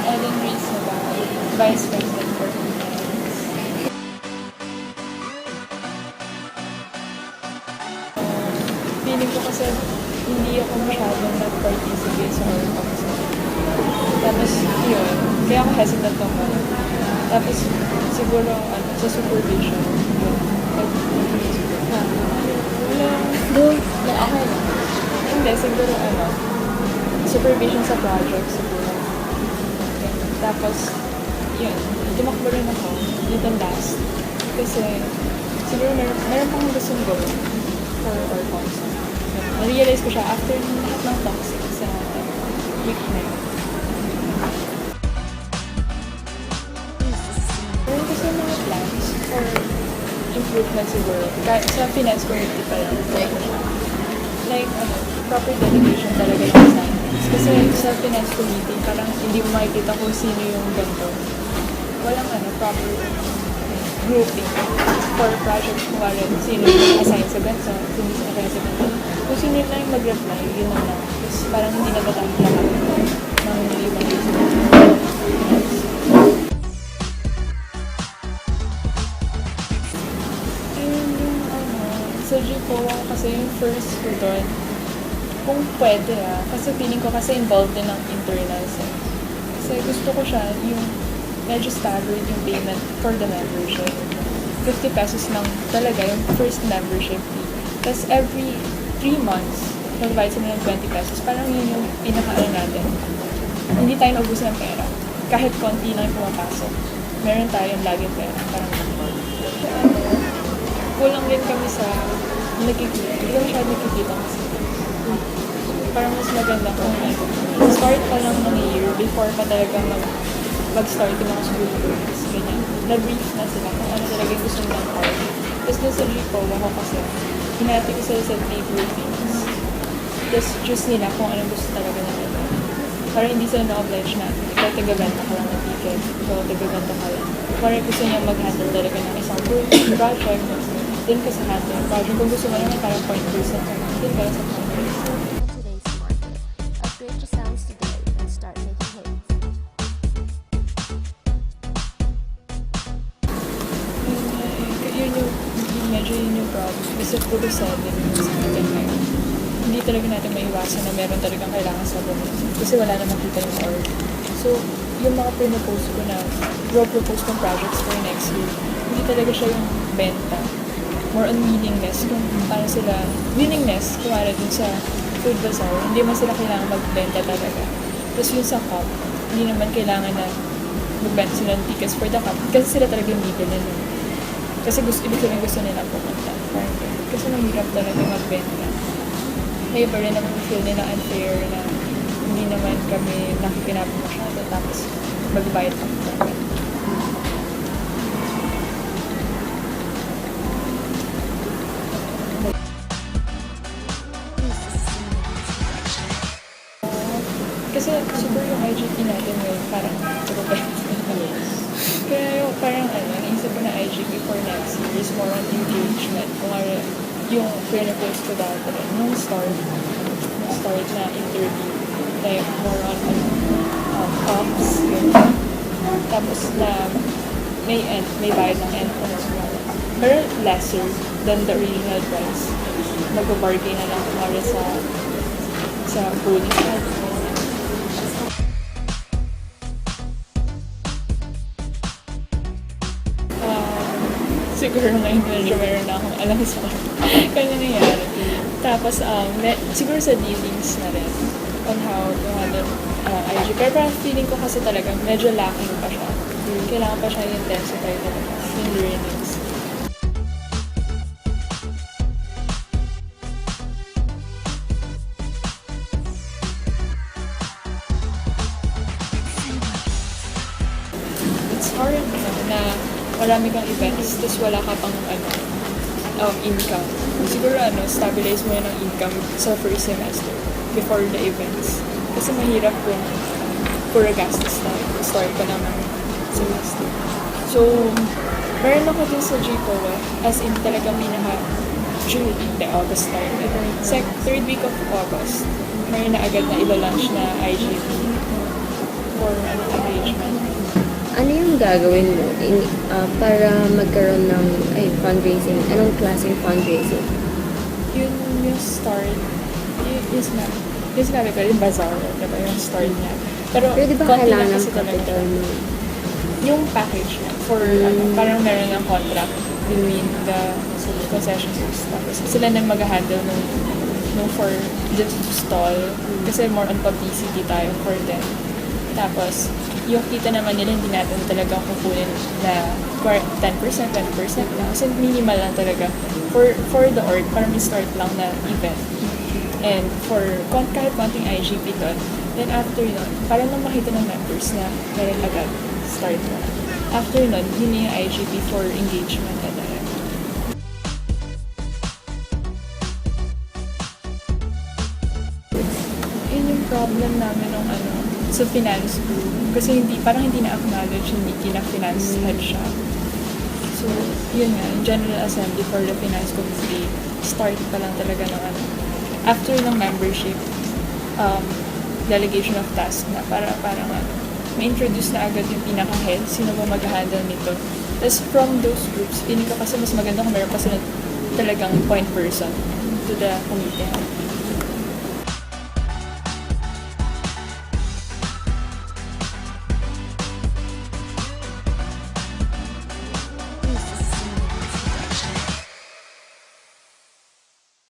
Ellen Reese na ba? Vice President for Finance. Feeling ko kasi hindi ako masyadong nag-participate sa work ko. Tapos, yun. Kaya ako hesitant naman. Tapos, siguro, sa supervision. Yun. Wala. Okay. Hindi, siguro, supervision sa project, siguro. Tapos, yun. Tumakbo rin ako dito last. Kasi, siguro meron pang gustong gawin for our council. Na-realize ko siya after lahat ng toxic sa week na yun. Meron kasi mga plans for improvement siguro. Kahit sa finance community pa lang. Like, proper delegation talaga ng assignments. Kasi sa finance committee, parang hindi mo makikita kung sino yung ganito. Walang proper grouping for projects kung sino yung assign sa ganito, sino yung assign sa ganito. Kung sino lang yung mag-reply, yun na lang. Tapos parang hindi natatang lahat ng limang reason. Ayun yung sa GPOA kasi yung first ko doon, kung pwede kasi feeling ko kasi involved din ng internals Kasi gusto ko siya yung medyo staggered yung payment for the membership. 50 pesos lang talaga yung first membership fee. Tapos every 3 months, mag-divide sila ng 20 pesos. Parang yun yung pinaka-ano natin. Hindi tayo naubusan ng pera. Kahit konti lang yung pumapasok. Meron tayong laging pera. Parang kulang din kami sa nakikita. Hindi kami siya nakikita kasi. Parang mas maganda kung start pa lang ng year before pa talaga mag-start yung mga school programs. Ganyan. Na-brief na sila kung ano talaga yung gusto nilang part. Tapos dun sa GPO, ako kasi, hinati ko sila sa 3 groupings. Tapos choose nila kung anong gusto talaga nila. Para hindi sila na-oblige na ikaw taga-benta ka lang ng ticket, ikaw taga-benta ka lang. Para gusto niya mag-handle talaga ng isang group, project, dun ka sa handle ng project. Kung gusto mo naman parang point person ka, dun ka lang sa point person. Upgrade your sounds today and start making hits. Yun yung problem. Kasi puro 7 yung sa atin ngayon. Hindi talaga natin maiwasan na meron talagang kailangan sa domain. Kasi wala namang kita yung org. So, yung mga pinopose ko na propose ng projects for next year, hindi talaga siya yung benta. More on willingness. Kung paano sila, willingness, kumara dun sa food bazaar, hindi man sila kailangan magbenta talaga. Tapos yung sa cup, hindi naman kailangan na magbenta sila ng tickets for the cup. Kasi sila talaga yung bibili nila. Kasi ibig sabihin gusto nila pumunta. Kasi mahirap talaga magbenta. May iba rin naman feel nila unfair na hindi naman kami nakikinabang masyado tapos magbayad kami talaga. Kasi siguro yung IGP natin ngayon parang kaya yung parang naisip ko na IGP for next year is more on engagement. Kung yung pinapose ko dati nung start na interview, like more on talks, tapos na may bayad ng entrance mo. Pero lesser than the original price. Mag-bargain na lang kumari sa food. Siguro ngayon medyo meron na akong alam sa kanya nangyari. Tapos, siguro sa dealings na rin on how to handle IG. Pero parang feeling ko kasi talaga medyo lacking pa siya. Kailangan pa siya intensify talaga yung learnings. It's hard na marami kang events, tapos wala ka pang income. Siguro stabilize mo yun ang income sa first semester before the events. Kasi mahirap kung pura gastos na start ka lang ng semester. So, meron ako din sa GPOA, as in talagang August start. Third week of August, meron na agad na ilo-launch na IGP for grade engagement. Ano yung gagawin mo para magkaroon ng fundraising? Anong klaseng fundraising? Yung start, yung sinabi ko, yung bazaar, diba, yung start niya. Pero Pero di ba konti lang kailangan kasi ng talaga capital siya. mo? Yung package niya for, parang meron ng contract between the concession stores. Tapos sila na mag-handle nung for the stall. Kasi more on publicity tayo for them. Tapos, yung kita naman nila, hindi natin talaga kukunin na 10%, 20% lang. Kasi minimal lang talaga for the org, para may start lang na event. And for kahit konting IGP doon, then after nun, para nang makita ng members na meron agad, start na. After nun, yun na yung IGP for engagement and yun yung problem namin nung sa finance group. Kasi parang hindi na-acknowledge, hindi kina-finance head siya. So, yun nga, yung General Assembly for the Finance Committee, start pa lang talaga ng after ng membership, delegation of task na parang ma-introduce na agad yung pinaka-head, sino ba mag-handle nito. Tapos from those groups, feeling ko kasi mas maganda kung meron pa sila talagang point person to the committee.